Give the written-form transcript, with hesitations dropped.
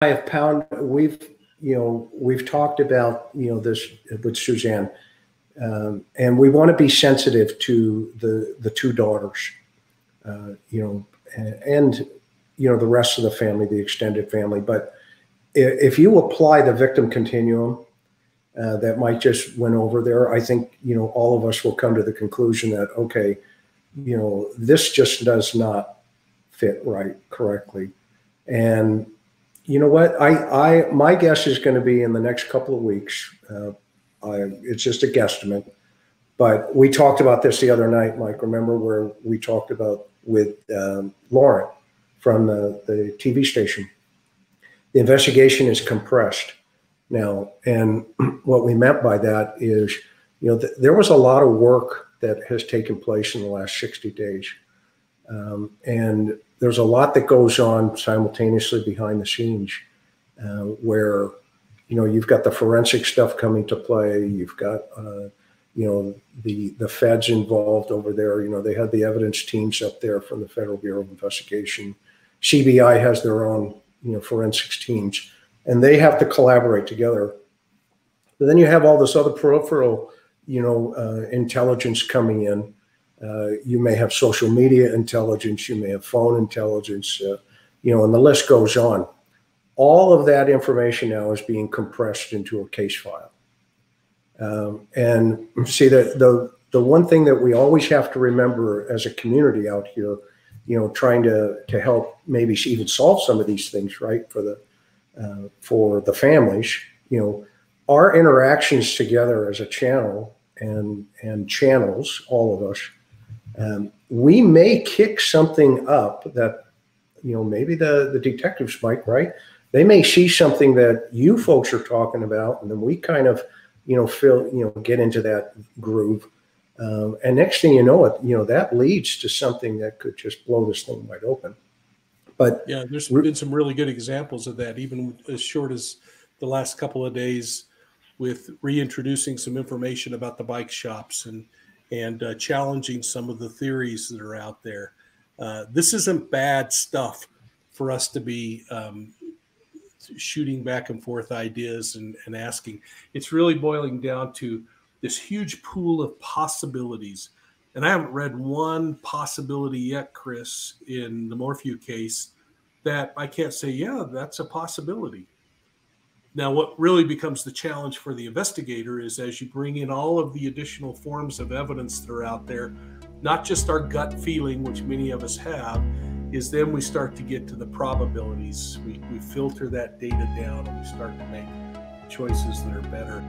I have found we've talked about this with Suzanne, and we want to be sensitive to the two daughters, and the rest of the family, the extended family. But if you apply the victim continuum that Mike just went over there, I think all of us will come to the conclusion that okay, this just does not fit right correctly, and you know what? My guess is going to be in the next couple of weeks. It's just a guesstimate, but we talked about this the other night, Mike. Remember where we talked about with Lauren from the TV station? The investigation is compressed now, and what we meant by that is, there was a lot of work that has taken place in the last 60 days, and there's a lot that goes on simultaneously behind the scenes, where you've got the forensic stuff coming to play. You've got the feds involved over there. They had the evidence teams up there from the Federal Bureau of Investigation. CBI has their own forensics teams, and they have to collaborate together. But then you have all this other peripheral intelligence coming in. You may have social media intelligence, you may have phone intelligence, and the list goes on. All of that information now is being compressed into a case file. And see, the one thing that we always have to remember as a community out here, trying to help maybe even solve some of these things, right, for the families, our interactions together as a channel and channels, all of us, we may kick something up that, maybe the detectives might, right? They may see something that you folks are talking about, and then we kind of, get into that groove. And next thing you know it, that leads to something that could just blow this thing wide open. But yeah, there's been some really good examples of that, even as short as the last couple of days, with reintroducing some information about the bike shops and challenging some of the theories that are out there. This isn't bad stuff for us to be shooting back and forth ideas and asking. It's really boiling down to this huge pool of possibilities. And I haven't read one possibility yet, Chris, in the Morphew case that I can't say, yeah, that's a possibility. Now, what really becomes the challenge for the investigator is as you bring in all of the additional forms of evidence that are out there, not just our gut feeling, which many of us have, is then we start to get to the probabilities. We filter that data down and we start to make choices that are better.